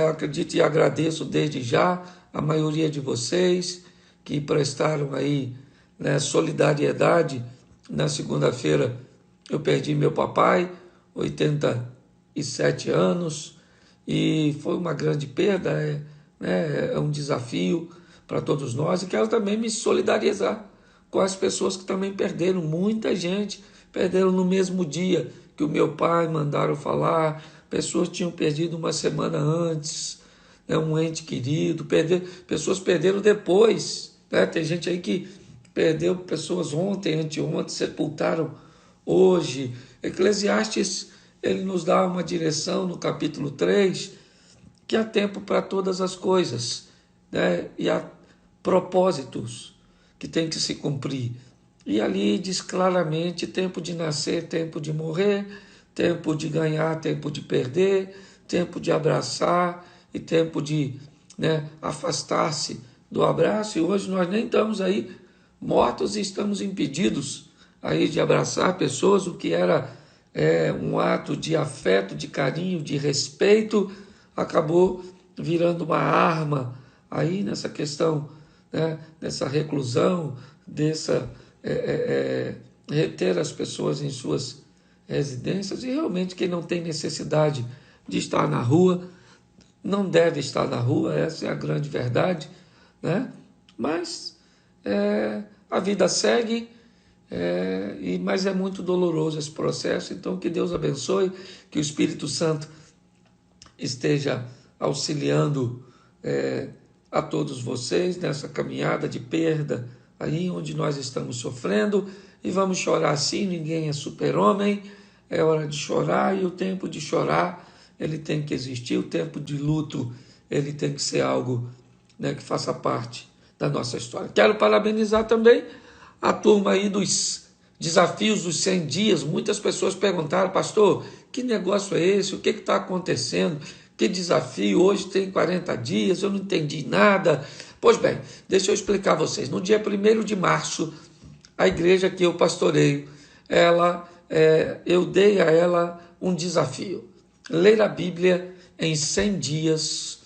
Acredito e agradeço desde já a maioria de vocês que prestaram aí, né, solidariedade. Na segunda-feira eu perdi meu papai, 87 anos, e foi uma grande perda, né, é um desafio para todos nós, e quero também me solidarizar com as pessoas que também perderam, muita gente perderam no mesmo dia que o meu pai, mandaram falar, pessoas tinham perdido uma semana antes, né, um ente querido, pessoas perderam depois, né, tem gente aí que perdeu pessoas ontem, anteontem, sepultaram hoje. Eclesiastes, ele nos dá uma direção no capítulo 3, que há tempo para todas as coisas, né, e há propósitos que tem que se cumprir. E ali diz claramente tempo de nascer, tempo de morrer, tempo de ganhar, tempo de perder, tempo de abraçar e tempo de, né, afastar-se do abraço. E hoje nós nem estamos aí mortos e estamos impedidos aí de abraçar pessoas, o que era um ato de afeto, de carinho, de respeito, acabou virando uma arma aí nessa questão, né, dessa reclusão, dessa reter as pessoas em suas residências. E realmente quem não tem necessidade de estar na rua não deve estar na rua, essa é a grande verdade, né? Mas a vida segue, mas é muito doloroso esse processo. Então que Deus abençoe, que o Espírito Santo esteja auxiliando a todos vocês nessa caminhada de perda aí onde nós estamos sofrendo, e vamos chorar sim, ninguém é super-homem, é hora de chorar, e o tempo de chorar ele tem que existir, o tempo de luto ele tem que ser algo, né, que faça parte da nossa história. Quero parabenizar também a turma aí dos desafios dos 100 dias. Muitas pessoas perguntaram: pastor, que negócio é esse? O que está acontecendo? Que desafio? Hoje tem 40 dias, eu não entendi nada. Pois bem, deixa eu explicar a vocês. No dia 1º de março, a igreja que eu pastoreio, eu dei a ela um desafio: ler a Bíblia em 100 dias,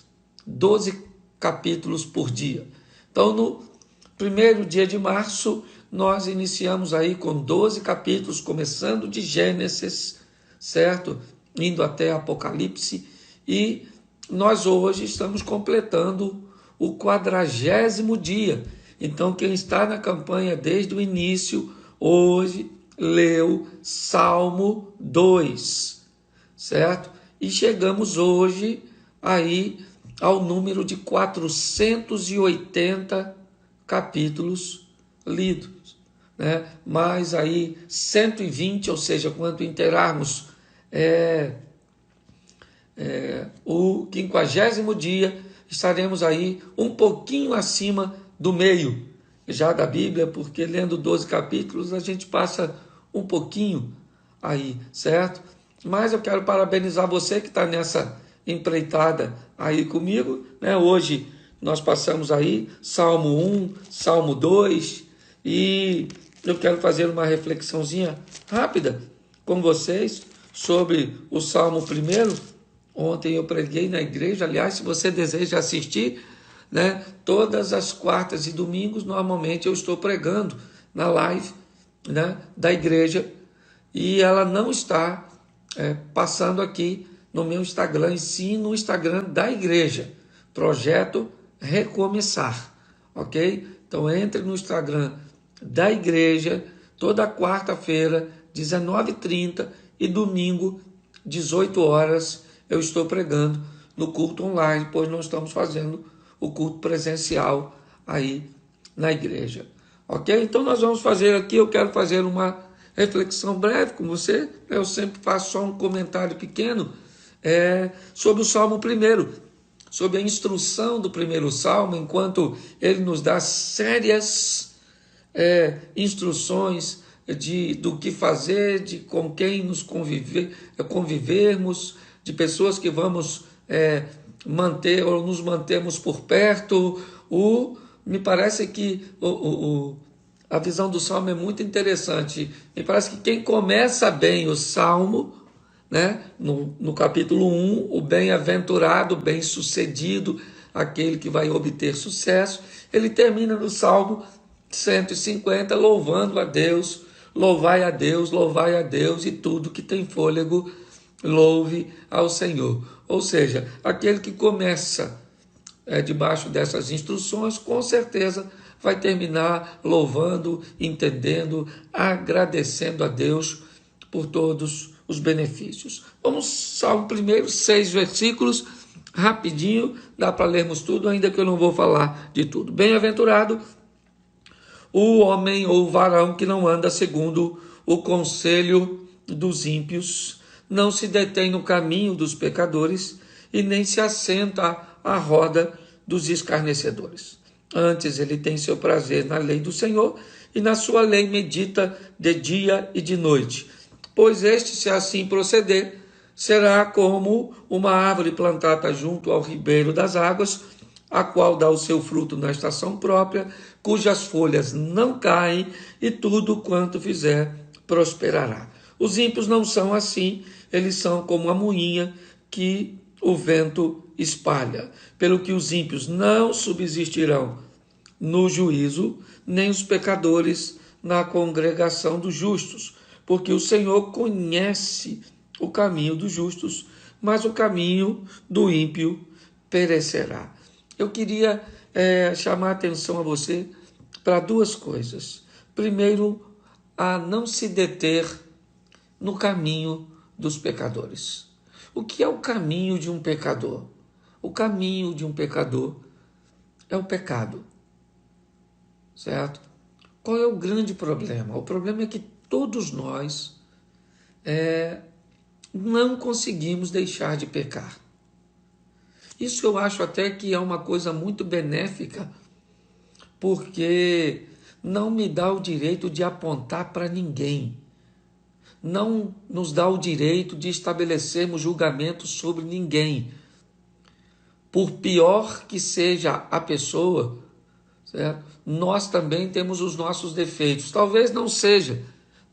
12 capítulos por dia. Então, no 1º dia de março, nós iniciamos aí com 12 capítulos, começando de Gênesis, certo? Indo até Apocalipse, e nós hoje estamos completando o 40º dia. Então, quem está na campanha desde o início, hoje leu Salmo 2, certo? E chegamos hoje aí ao número de 480 capítulos lidos, né? Mais aí 120, ou seja, quando inteirarmos o 50º dia, estaremos aí um pouquinho acima do meio já da Bíblia, porque lendo 12 capítulos a gente passa um pouquinho aí, certo? Mas eu quero parabenizar você que está nessa empreitada aí comigo, né? Hoje nós passamos aí Salmo 1, Salmo 2, e eu quero fazer uma reflexãozinha rápida com vocês sobre o Salmo 1. Ontem eu preguei na igreja. Aliás, se você deseja assistir, né, todas as quartas e domingos, normalmente eu estou pregando na live, né, da igreja, e ela não está passando aqui no meu Instagram, e sim no Instagram da igreja, Projeto Recomeçar, ok? Então entre no Instagram da igreja, toda quarta-feira, 19h30, e domingo, 18 horas, eu estou pregando no culto online, pois não estamos fazendo o culto presencial aí na igreja, ok? Então nós vamos fazer aqui, eu quero fazer uma reflexão breve com você. Eu sempre faço só um comentário pequeno sobre o Salmo 1, sobre a instrução do 1º Salmo, enquanto ele nos dá sérias instruções do que fazer, de com quem nos convivermos, de pessoas que vamos manter ou nos mantemos por perto. Me parece que a visão do Salmo é muito interessante. Me parece que quem começa bem o Salmo, né? No capítulo 1, o bem-aventurado, bem-sucedido, aquele que vai obter sucesso. Ele termina no Salmo 150, louvando a Deus, louvai a Deus, e tudo que tem fôlego, louve ao Senhor. Ou seja, aquele que começa debaixo dessas instruções, com certeza vai terminar louvando, entendendo, agradecendo a Deus por todos os benefícios. Vamos Salmo primeiro, 6 versículos, rapidinho, dá para lermos tudo, ainda que eu não vou falar de tudo. Bem-aventurado o homem ou o varão que não anda segundo o conselho dos ímpios, não se detém no caminho dos pecadores e nem se assenta à roda dos escarnecedores. Antes ele tem seu prazer na lei do Senhor e na sua lei medita de dia e de noite. Pois este, se assim proceder, será como uma árvore plantada junto ao ribeiro das águas, a qual dá o seu fruto na estação própria, cujas folhas não caem, e tudo quanto fizer prosperará. Os ímpios não são assim, eles são como a moinha que o vento espalha. Pelo que os ímpios não subsistirão no juízo, nem os pecadores na congregação dos justos, porque o Senhor conhece o caminho dos justos, mas o caminho do ímpio perecerá. Eu queria chamar a atenção a você para duas coisas. Primeiro, a não se deter no caminho dos pecadores. O que é o caminho de um pecador? O caminho de um pecador é o pecado, certo? Qual é o grande problema? O problema é que todos nós não conseguimos deixar de pecar. Isso eu acho até que é uma coisa muito benéfica, porque não me dá o direito de apontar para ninguém. Não nos dá o direito de estabelecermos julgamentos sobre ninguém. Por pior que seja a pessoa, certo? Nós também temos os nossos defeitos. Talvez não seja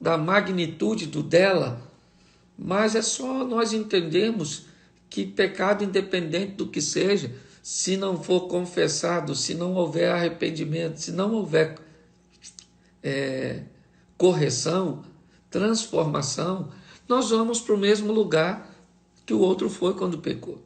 da magnitude do dela, mas é só nós entendermos que pecado, independente do que seja, se não for confessado, se não houver arrependimento, se não houver correção, transformação, nós vamos para o mesmo lugar que o outro foi quando pecou.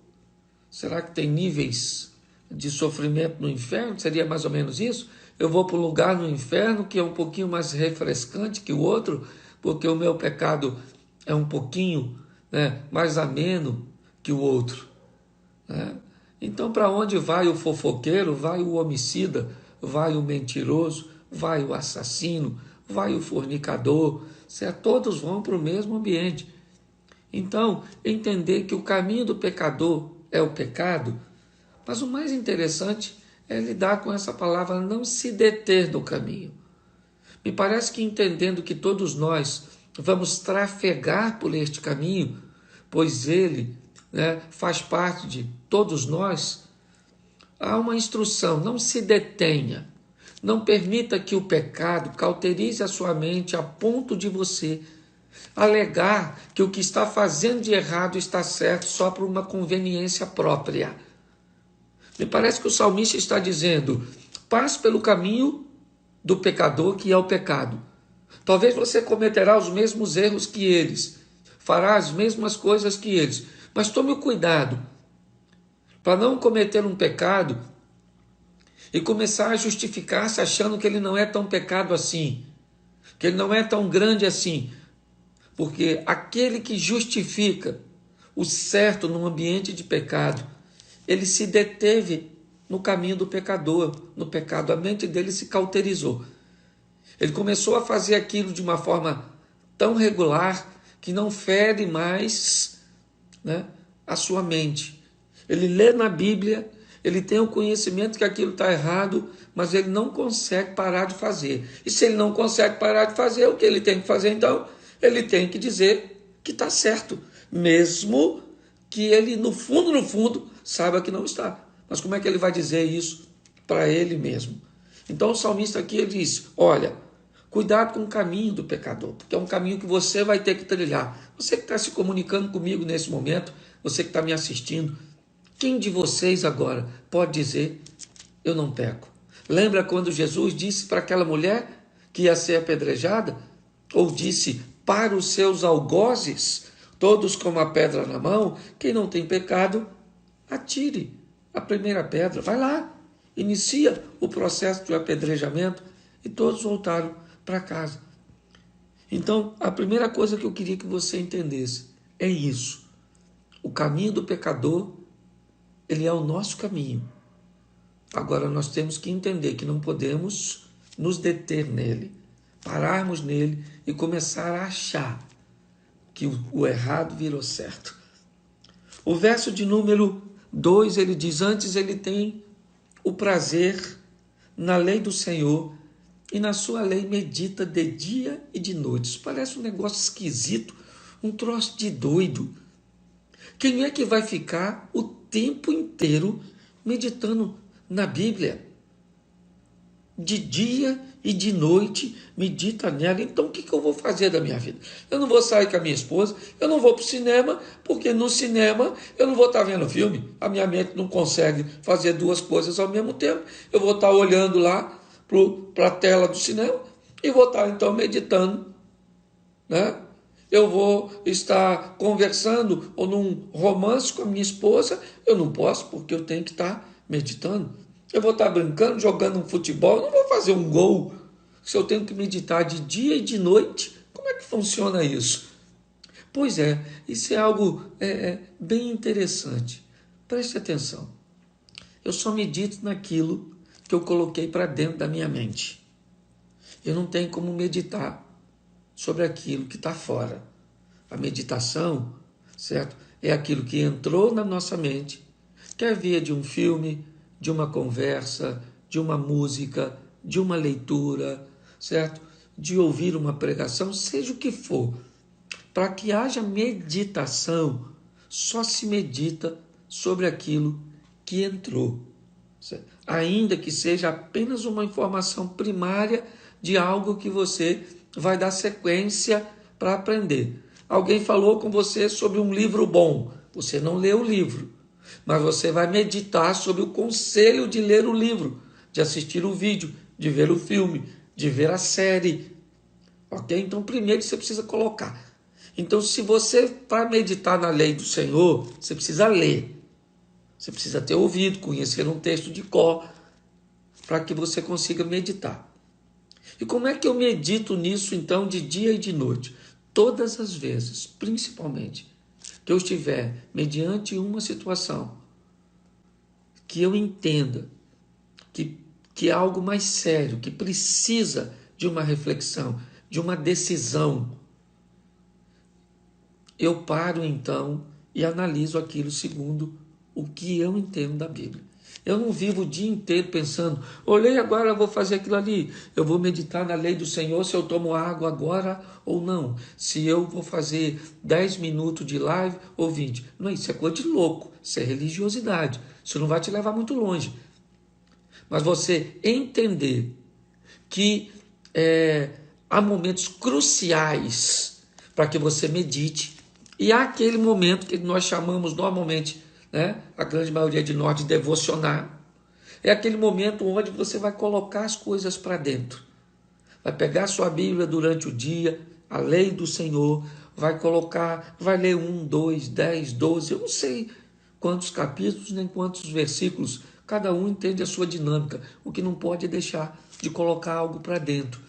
Será que tem níveis de sofrimento no inferno? Seria mais ou menos isso? Eu vou para um lugar no inferno que é um pouquinho mais refrescante que o outro, porque o meu pecado é um pouquinho mais ameno que o outro. Então, para onde vai o fofoqueiro, vai o homicida, vai o mentiroso, vai o assassino, vai o fornicador, todos vão para o mesmo ambiente. Então, entender que o caminho do pecador é o pecado, mas o mais interessante é lidar com essa palavra, não se deter no caminho. Me parece que entendendo que todos nós vamos trafegar por este caminho, pois ele faz parte de todos nós, há uma instrução: não se detenha, não permita que o pecado cauterize a sua mente a ponto de você alegar que o que está fazendo de errado está certo só por uma conveniência própria. Me parece que o salmista está dizendo: passe pelo caminho do pecador, que é o pecado. Talvez você cometerá os mesmos erros que eles, fará as mesmas coisas que eles, mas tome o cuidado para não cometer um pecado e começar a justificar-se achando que ele não é tão pecado assim, que ele não é tão grande assim, porque aquele que justifica o certo num ambiente de pecado, ele se deteve no caminho do pecador, no pecado, a mente dele se cauterizou. Ele começou a fazer aquilo de uma forma tão regular que não fere mais a sua mente. Ele lê na Bíblia, ele tem o conhecimento que aquilo está errado, mas ele não consegue parar de fazer. E se ele não consegue parar de fazer, o que ele tem que fazer então? Ele tem que dizer que está certo, mesmo que ele no fundo, saiba que não está. Mas como é que ele vai dizer isso para ele mesmo? Então o salmista aqui ele diz: olha, Cuidado com o caminho do pecador, porque é um caminho que você vai ter que trilhar. Você que está se comunicando comigo nesse momento, você que está me assistindo, quem de vocês agora pode dizer, eu não peco? Lembra quando Jesus disse para aquela mulher que ia ser apedrejada? Ou disse para os seus algozes, todos com uma pedra na mão, quem não tem pecado, atire a primeira pedra. Vai lá, inicia o processo de apedrejamento. E todos voltaram para casa. Então, a primeira coisa que eu queria que você entendesse é isso. O caminho do pecador, ele é o nosso caminho. Agora, nós temos que entender que não podemos nos deter nele, pararmos nele e começar a achar que o errado virou certo. O verso de número 2, ele diz, antes ele tem o prazer na lei do Senhor e na sua lei medita de dia e de noite. Isso parece um negócio esquisito, um troço de doido. Quem é que vai ficar o tempo inteiro meditando na Bíblia? De dia e de noite, medita nela. Então, o que eu vou fazer da minha vida? Eu não vou sair com a minha esposa, eu não vou para o cinema, porque no cinema eu não vou estar vendo filme. A minha mente não consegue fazer duas coisas ao mesmo tempo. Eu vou estar olhando lá para a tela do cinema e vou estar, então, meditando, né? Eu vou estar conversando ou num romance com a minha esposa, eu não posso, porque eu tenho que estar meditando. Eu vou estar brincando, jogando um futebol, eu não vou fazer um gol. Se eu tenho que meditar de dia e de noite, como é que funciona isso? Pois é, isso é algo bem interessante. Preste atenção. Eu só medito naquilo que eu coloquei para dentro da minha mente. Eu não tenho como meditar sobre aquilo que está fora. A meditação, certo? É aquilo que entrou na nossa mente, quer via de um filme, de uma conversa, de uma música, de uma leitura, certo? De ouvir uma pregação, seja o que for. Para que haja meditação, só se medita sobre aquilo que entrou. Certo? Ainda que seja apenas uma informação primária de algo que você vai dar sequência para aprender. Alguém falou com você sobre um livro bom, você não lê o livro, mas você vai meditar sobre o conselho de ler o livro, de assistir o vídeo, de ver o filme, de ver a série. Ok? Então, primeiro você precisa colocar. Então, se você, para meditar na lei do Senhor, você precisa ler. Você precisa ter ouvido, conhecer um texto de cor, para que você consiga meditar. E como é que eu medito nisso, então, de dia e de noite? Todas as vezes, principalmente, que eu estiver mediante uma situação que eu entenda que é algo mais sério, que precisa de uma reflexão, de uma decisão, eu paro então e analiso aquilo segundo o que eu entendo da Bíblia. Eu não vivo o dia inteiro pensando, olhei agora, eu vou fazer aquilo ali. Eu vou meditar na lei do Senhor se eu tomo água agora ou não. Se eu vou fazer 10 minutos de live ou 20. Não, isso é coisa de louco, isso é religiosidade. Isso não vai te levar muito longe. Mas você entender que há momentos cruciais para que você medite. E há aquele momento que nós chamamos normalmente, né, a grande maioria de nós, de devocionar. É aquele momento onde você vai colocar as coisas para dentro. Vai pegar a sua Bíblia durante o dia, a lei do Senhor, vai colocar, vai ler 1, 2, 10, 12, eu não sei quantos capítulos nem quantos versículos. Cada um entende a sua dinâmica. O que não pode é deixar de colocar algo para dentro.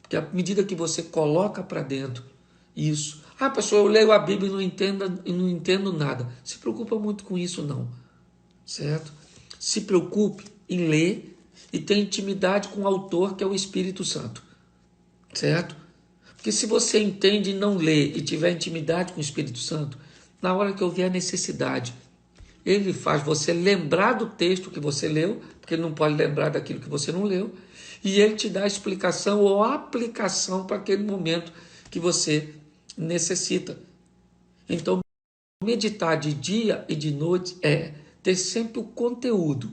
Porque à medida que você coloca para dentro isso, pastor, eu leio a Bíblia e não entendo nada. Se preocupa muito com isso, não. Certo? Se preocupe em ler e ter intimidade com o autor, que é o Espírito Santo. Certo? Porque se você entende e não lê e tiver intimidade com o Espírito Santo, na hora que houver a necessidade, ele faz você lembrar do texto que você leu, porque ele não pode lembrar daquilo que você não leu, e ele te dá a explicação ou a aplicação para aquele momento que você necessita. Então, meditar de dia e de noite é ter sempre o conteúdo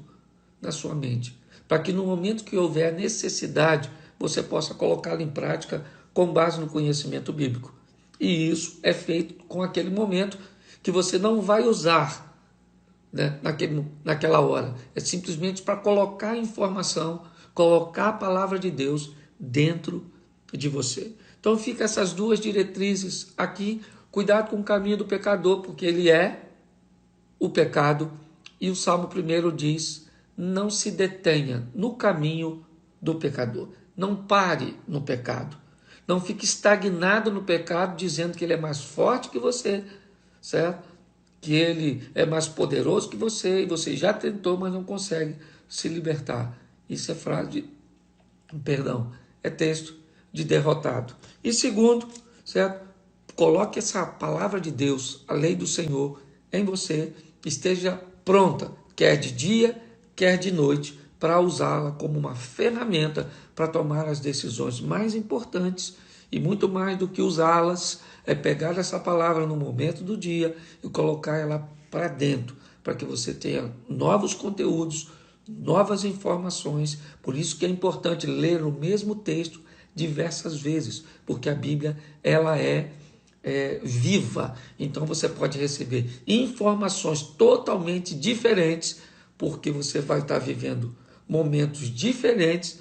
na sua mente, para que no momento que houver a necessidade, você possa colocá-la em prática com base no conhecimento bíblico. E isso é feito com aquele momento que você não vai usar, né, naquela hora. É simplesmente para colocar a informação, colocar a palavra de Deus dentro de você. Então fica essas duas diretrizes aqui. Cuidado com o caminho do pecador, porque ele é o pecado. E o Salmo 1 diz: não se detenha no caminho do pecador. Não pare no pecado. Não fique estagnado no pecado, dizendo que ele é mais forte que você, certo? Que ele é mais poderoso que você, e você já tentou, mas não consegue se libertar. Isso é é texto de derrotado. E segundo, certo? Coloque essa palavra de Deus, a lei do Senhor, em você, esteja pronta, quer de dia, quer de noite, para usá-la como uma ferramenta para tomar as decisões mais importantes. E muito mais do que usá-las, é pegar essa palavra no momento do dia e colocar ela para dentro, para que você tenha novos conteúdos, novas informações. Por isso que é importante ler o mesmo texto diversas vezes, porque a Bíblia ela é viva. Então você pode receber informações totalmente diferentes, porque você vai estar vivendo momentos diferentes,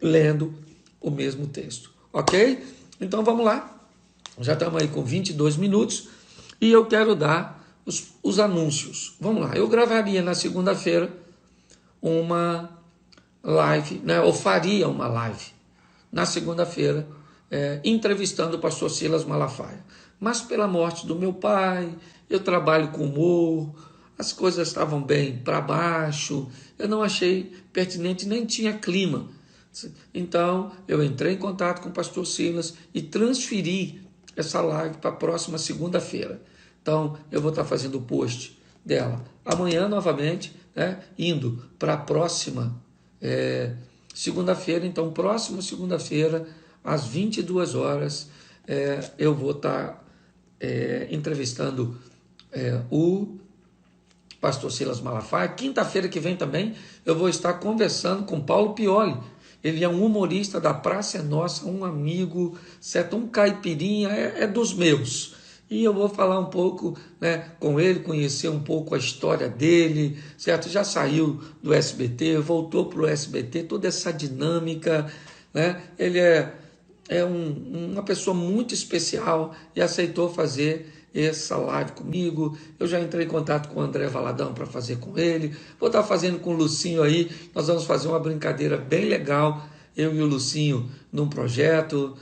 lendo o mesmo texto. Ok? Então vamos lá. Já estamos aí com 22 minutos e eu quero dar os anúncios. Vamos lá. Eu gravaria na segunda-feira uma live, né? Ou faria uma live na segunda-feira, entrevistando o pastor Silas Malafaia. Mas pela morte do meu pai, eu trabalho com humor, as coisas estavam bem para baixo, eu não achei pertinente, nem tinha clima. Então, eu entrei em contato com o pastor Silas e transferi essa live para a próxima segunda-feira. Então, eu vou estar fazendo o post dela amanhã novamente, né, indo para a próxima segunda-feira. Então, próxima segunda-feira, às 22 horas, eu vou estar entrevistando o pastor Silas Malafaia. Quinta-feira que vem também eu vou estar conversando com Paulo Pioli. Ele é um humorista da Praça é Nossa, um amigo, certo? Um caipirinha, é dos meus. E eu vou falar um pouco, né, com ele, conhecer um pouco a história dele, certo? Já saiu do SBT, voltou para o SBT, toda essa dinâmica, né? Ele é uma pessoa muito especial e aceitou fazer essa live comigo. Eu já entrei em contato com o André Valadão para fazer com ele. Vou estar fazendo com o Lucinho aí. Nós vamos fazer uma brincadeira bem legal, eu e o Lucinho, num projeto.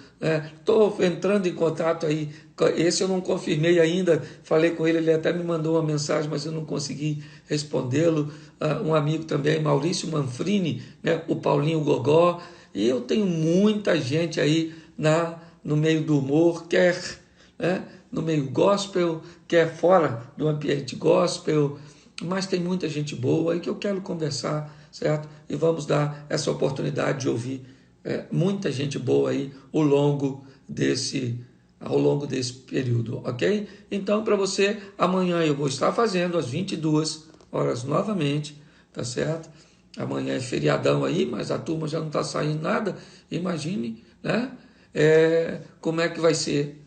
Estou entrando em contato aí. Esse eu não confirmei ainda. Falei com ele, ele até me mandou uma mensagem, mas eu não consegui respondê-lo. Um amigo também, Maurício Manfrini, né? O Paulinho Gogó. E eu tenho muita gente aí no meio do humor, quer, né, no meio gospel, quer fora do ambiente gospel, mas tem muita gente boa aí que eu quero conversar, certo? E vamos dar essa oportunidade de ouvir muita gente boa aí ao longo desse período, ok? Então, para você, amanhã eu vou estar fazendo às 22 horas novamente, tá certo? Amanhã é feriadão aí, mas a turma já não está saindo nada. Imagine, né? Como é que vai ser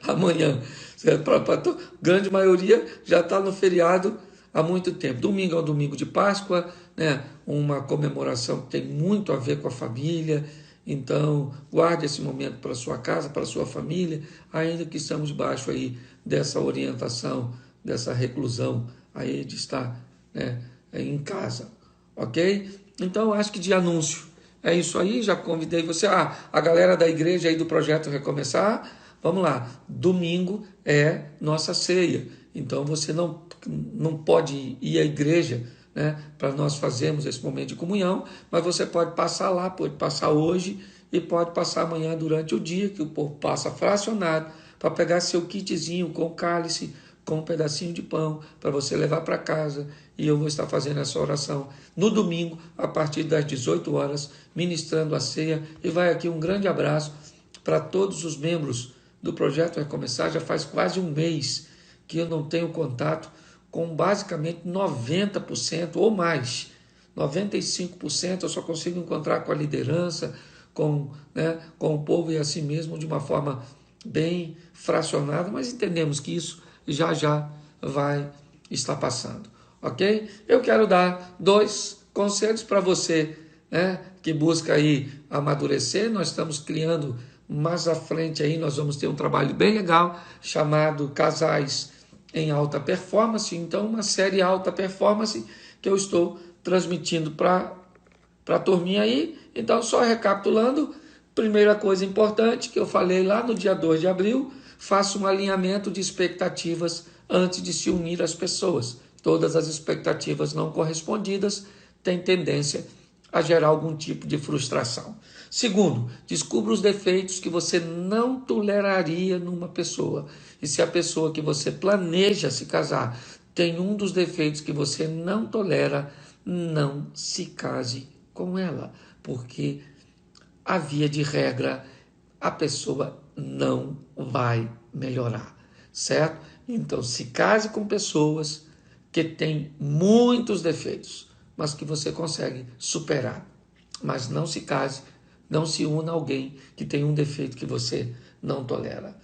amanhã. A grande maioria já está no feriado há muito tempo. Domingo é o domingo de Páscoa, né? Uma comemoração que tem muito a ver com a família. Então, guarde esse momento para sua casa, para sua família, ainda que estamos debaixo aí dessa orientação, dessa reclusão aí de estar, né, em casa. Ok? Então, acho que de anúncio é isso aí. Já convidei você. A galera da igreja aí do Projeto Recomeçar, vamos lá. Domingo é nossa ceia. Então, você não pode ir à igreja, né, para nós fazermos esse momento de comunhão, mas você pode passar lá, pode passar hoje e pode passar amanhã durante o dia, que o povo passa fracionado, para pegar seu kitzinho com cálice, com um pedacinho de pão, para você levar para casa. E eu vou estar fazendo essa oração no domingo, a partir das 18 horas, ministrando a ceia. E vai aqui um grande abraço para todos os membros do Projeto Recomeçar. Já faz quase um mês que eu não tenho contato com basicamente 90% ou mais, 95% eu só consigo encontrar com a liderança, com o povo e assim mesmo, de uma forma bem fracionada, mas entendemos que isso já já vai estar passando, ok? Eu quero dar 2 conselhos para você, que busca aí amadurecer. Nós estamos criando mais à frente aí, nós vamos ter um trabalho bem legal chamado Casais em Alta Performance. Então, uma série Alta Performance que eu estou transmitindo para a turminha aí. Então, só recapitulando, primeira coisa importante que eu falei lá no dia 2 de abril, faça um alinhamento de expectativas antes de se unir às pessoas. Todas as expectativas não correspondidas têm tendência a gerar algum tipo de frustração. Segundo, descubra os defeitos que você não toleraria numa pessoa. E se a pessoa que você planeja se casar tem um dos defeitos que você não tolera, não se case com ela, porque a via de regra a pessoa não vai melhorar, certo? Então se case com pessoas que têm muitos defeitos, mas que você consegue superar. Mas não se case, não se una a alguém que tem um defeito que você não tolera.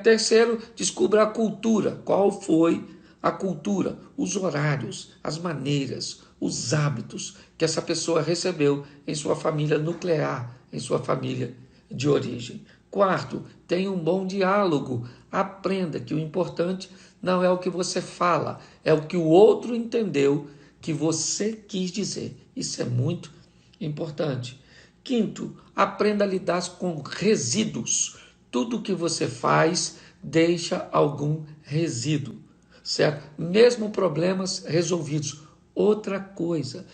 Terceiro, descubra a cultura. Qual foi a cultura, os horários, as maneiras, os hábitos que essa pessoa recebeu em sua família nuclear, em sua família de origem. Quarto, tenha um bom diálogo. Aprenda que o importante não é o que você fala, é o que o outro entendeu que você quis dizer. Isso é muito importante. Quinto, aprenda a lidar com resíduos. Tudo que você faz deixa algum resíduo, certo? Mesmo problemas resolvidos. Outra coisa,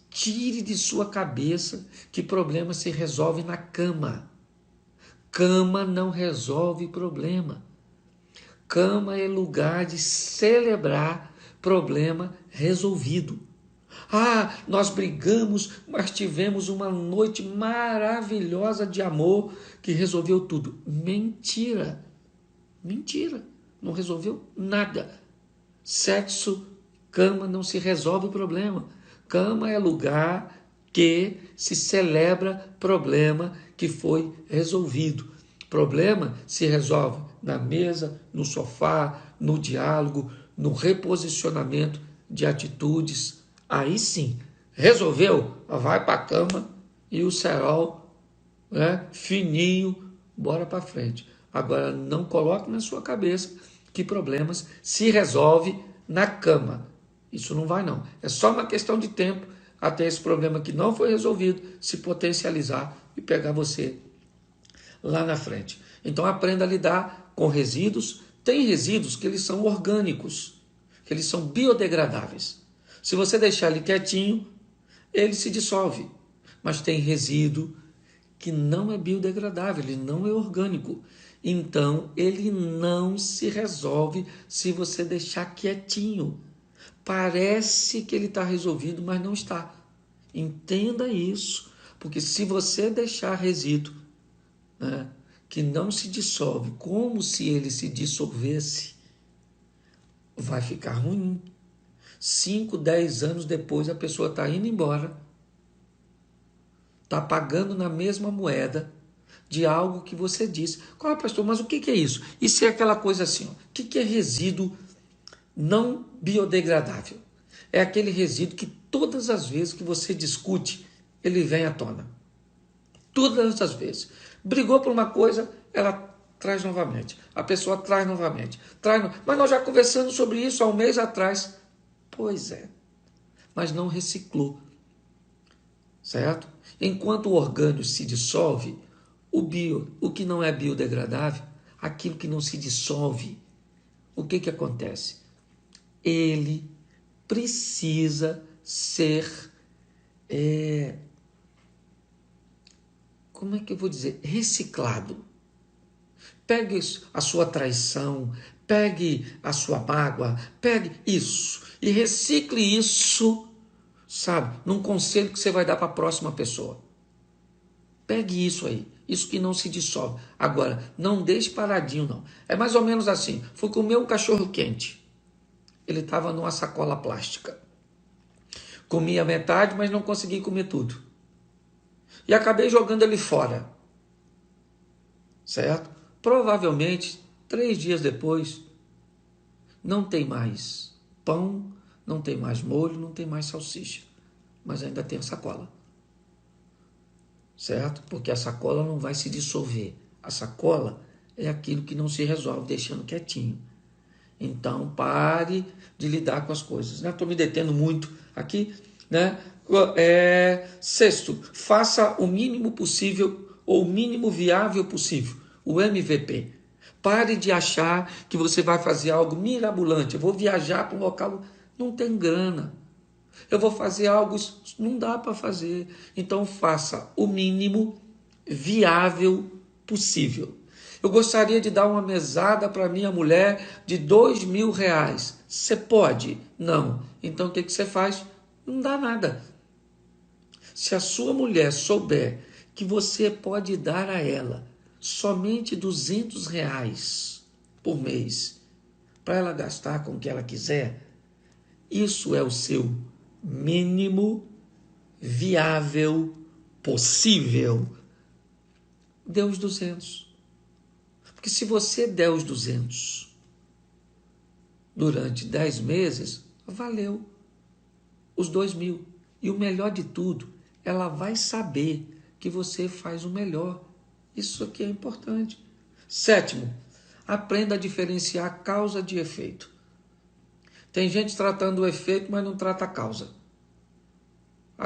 tire de sua cabeça que problema se resolve na cama. Cama não resolve problema. Cama é lugar de celebrar problema resolvido. Ah, nós brigamos, mas tivemos uma noite maravilhosa de amor que resolveu tudo. Mentira. Mentira. Não resolveu nada. Sexo, cama não se resolve o problema. Cama é lugar que se celebra problema que foi resolvido. Problema se resolve na mesa, no sofá, no diálogo, no reposicionamento de atitudes. Aí sim, resolveu, vai para a cama e o cerol, fininho, bora para frente. Agora, não coloque na sua cabeça que problemas se resolve na cama. Isso não vai não. É só uma questão de tempo até esse problema que não foi resolvido se potencializar e pegar você lá na frente. Então aprenda a lidar com resíduos. Tem resíduos que eles são orgânicos, que eles são biodegradáveis. Se você deixar ele quietinho, ele se dissolve. Mas tem resíduo que não é biodegradável, ele não é orgânico. Então ele não se resolve se você deixar quietinho. Parece que ele está resolvido, mas não está. Entenda isso, porque se você deixar resíduo, que não se dissolve, como se ele se dissolvesse, vai ficar ruim. 5, 10 anos depois a pessoa está indo embora, está pagando na mesma moeda de algo que você disse. Qual, pastor, mas o que é isso? Isso é aquela coisa assim, ó. O que é resíduo não biodegradável? É aquele resíduo que todas as vezes que você discute, ele vem à tona. Todas as vezes. Brigou por uma coisa, ela traz novamente. A pessoa traz novamente. Mas nós já conversamos sobre isso há um mês atrás. Pois é. Mas não reciclou. Certo? Enquanto o orgânico se dissolve, o que não é biodegradável, aquilo que não se dissolve, o que acontece? Ele precisa ser, como é que eu vou dizer? Reciclado. Pegue a sua traição, pegue a sua mágoa, pegue isso e recicle isso, sabe, num conselho que você vai dar para a próxima pessoa. Pegue isso aí, isso que não se dissolve. Agora, não deixe paradinho, não. É mais ou menos assim, fui comer um cachorro quente. Ele estava numa sacola plástica. Comi a metade, mas não consegui comer tudo. E acabei jogando ele fora. Certo? Provavelmente, 3 dias depois, não tem mais pão, não tem mais molho, não tem mais salsicha. Mas ainda tem a sacola. Certo? Porque a sacola não vai se dissolver. A sacola é aquilo que não se resolve deixando quietinho. Então, pare de lidar com as coisas. Estou me detendo muito aqui. Né? Sexto, faça o mínimo possível ou o mínimo viável possível. O MVP. Pare de achar que você vai fazer algo mirabolante. Eu vou viajar para um local, não tem grana. Eu vou fazer algo, não dá para fazer. Então faça o mínimo viável possível. Eu gostaria de dar uma mesada para minha mulher de R$ 2.000. Você pode? Não. Então o que você faz? Não dá nada. Se a sua mulher souber que você pode dar a ela somente R$ 200 por mês para ela gastar com o que ela quiser, isso é o seu mínimo viável possível. Dê os 200. Porque se você der os 200 durante 10 meses, valeu os 2.000. E o melhor de tudo, ela vai saber que você faz o melhor. Isso aqui é importante. Sétimo, aprenda a diferenciar causa de efeito. Tem gente tratando o efeito, mas não trata a causa.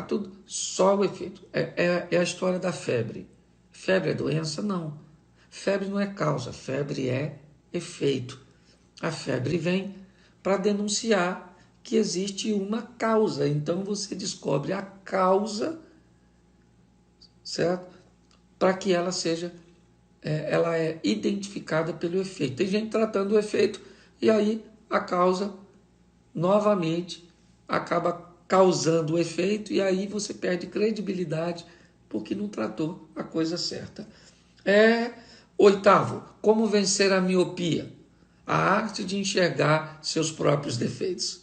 Tudo, só o efeito. É a história da febre. Febre é doença? Não. Febre não é causa, febre é efeito. A febre vem para denunciar que existe uma causa. Então você descobre a causa, certo? Para que ela seja, ela é identificada pelo efeito. Tem gente tratando o efeito e aí a causa novamente acaba causando o efeito e aí você perde credibilidade porque não tratou a coisa certa. Oitavo, como vencer a miopia? A arte de enxergar seus próprios defeitos.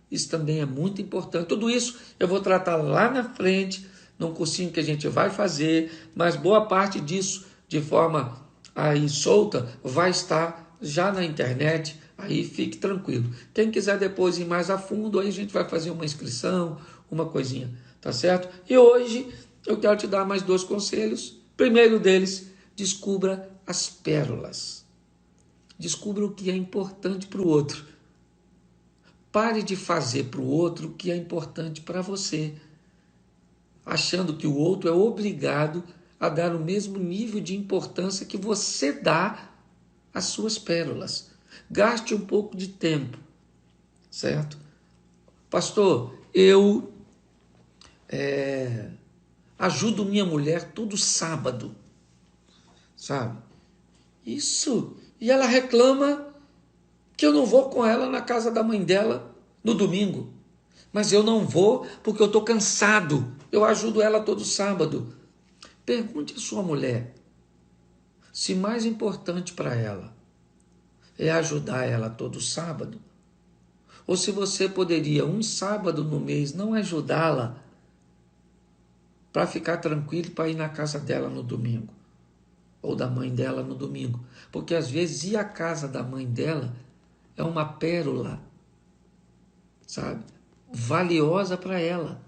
Isso também é muito importante. Tudo isso eu vou tratar lá na frente, num cursinho que a gente vai fazer, mas boa parte disso, de forma aí solta, vai estar já na internet, aí fique tranquilo. Quem quiser depois ir mais a fundo, aí a gente vai fazer uma inscrição, uma coisinha, tá certo? E hoje eu quero te dar mais 2 conselhos. Primeiro deles, descubra as pérolas. Descubra o que é importante para o outro. Pare de fazer para o outro o que é importante para você, achando que o outro é obrigado a dar o mesmo nível de importância que você dá às suas pérolas. Gaste um pouco de tempo, certo? Pastor, eu ajudo minha mulher todo sábado, sabe? Isso. E ela reclama que eu não vou com ela na casa da mãe dela no domingo. Mas eu não vou porque eu estou cansado. Eu ajudo ela todo sábado. Pergunte à sua mulher se mais importante para ela é ajudar ela todo sábado, ou se você poderia um sábado no mês não ajudá-la para ficar tranquilo para ir na casa dela no domingo, ou da mãe dela no domingo. Porque às vezes ir à casa da mãe dela é uma pérola, sabe? Valiosa para ela,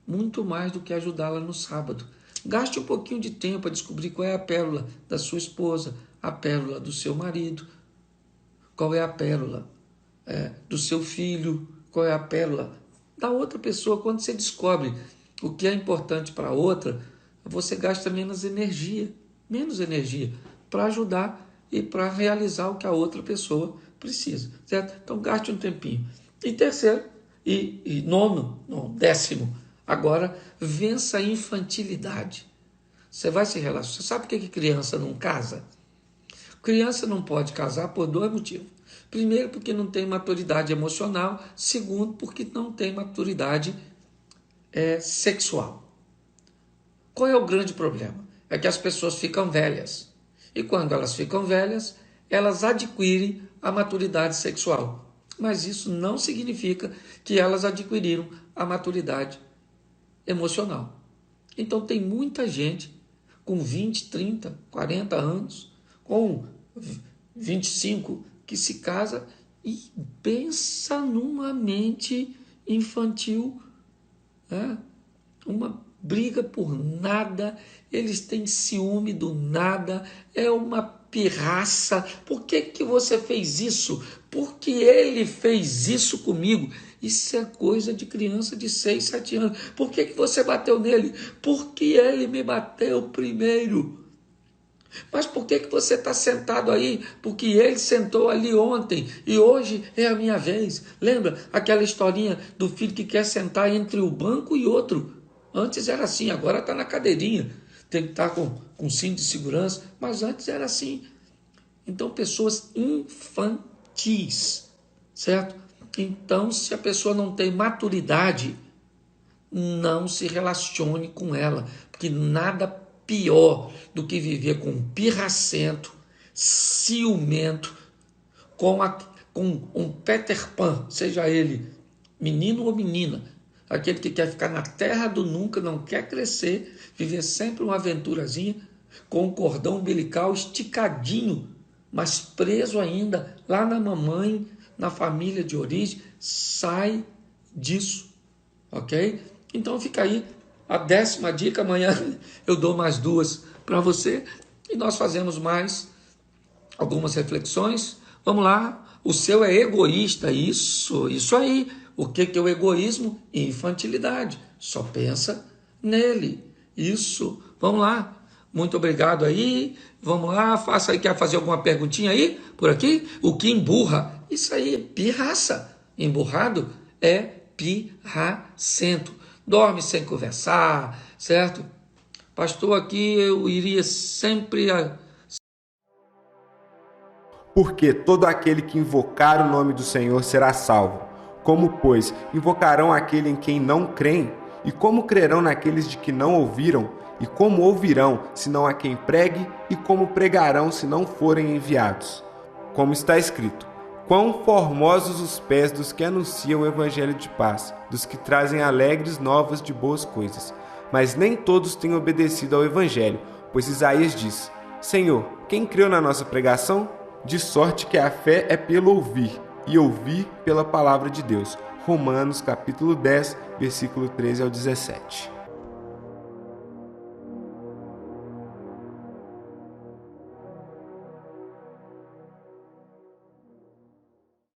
muito mais do que ajudá-la no sábado. Gaste um pouquinho de tempo para descobrir qual é a pérola da sua esposa, a pérola do seu marido, qual é a pérola do seu filho, qual é a pérola da outra pessoa. Quando você descobre o que é importante para a outra, você gasta menos energia para ajudar e para realizar o que a outra pessoa precisa, certo? Então gaste um tempinho. E terceiro, décimo, agora vença a infantilidade. Você vai se relacionar. Você sabe por que criança não casa? Criança não pode casar por 2 motivos. Primeiro, porque não tem maturidade emocional. Segundo, porque não tem maturidade sexual. Qual é o grande problema? É que as pessoas ficam velhas. E quando elas ficam velhas, elas adquirem a maturidade sexual. mas isso não significa que elas adquiriram a maturidade emocional. Então tem muita gente com 20, 30, 40 anos, com 25, que se casa e pensa numa mente infantil, né? Uma briga por nada, eles têm ciúme do nada, é uma pirraça. Por que você fez isso? Porque ele fez isso comigo. Isso é coisa de criança de 6, 7 anos. Por que você bateu nele? Porque ele me bateu primeiro. Mas por que você está sentado aí? Porque ele sentou ali ontem e hoje é a minha vez. Lembra aquela historinha do filho que quer sentar entre o banco e outro? Antes era assim, agora está na cadeirinha. Tem que estar com cinto de segurança, mas antes era assim. Então, pessoas infantis, certo? Então, se a pessoa não tem maturidade, não se relacione com ela, porque nada pior do que viver com um pirracento, ciumento, com um Peter Pan, seja ele menino ou menina, aquele que quer ficar na terra do nunca, não quer crescer, viver sempre uma aventurazinha, com o cordão umbilical esticadinho, mas preso ainda lá na mamãe, na família de origem. Sai disso, ok? Então fica aí a 10ª dica. Amanhã eu dou mais 2 para você e nós fazemos mais algumas reflexões. Vamos lá. O seu é egoísta. Isso aí. O que é o egoísmo? Infantilidade. Só pensa nele. Isso. Vamos lá. Muito obrigado aí. Vamos lá. Faça aí. Quer fazer alguma perguntinha aí? Por aqui? O que emburra? Isso aí é pirraça. Emburrado é pirracento. Dorme sem conversar, certo? Pastor, aqui eu iria sempre Porque todo aquele que invocar o nome do Senhor será salvo. Como, pois, invocarão aquele em quem não creem? E como crerão naqueles de que não ouviram? E como ouvirão, se não há quem pregue? E como pregarão, se não forem enviados? Como está escrito: quão formosos os pés dos que anunciam o evangelho de paz, dos que trazem alegres novas de boas coisas. Mas nem todos têm obedecido ao evangelho, pois Isaías diz: Senhor, quem creu na nossa pregação? De sorte que a fé é pelo ouvir, e ouvir pela palavra de Deus. Romanos capítulo 10, versículo 13 ao 17.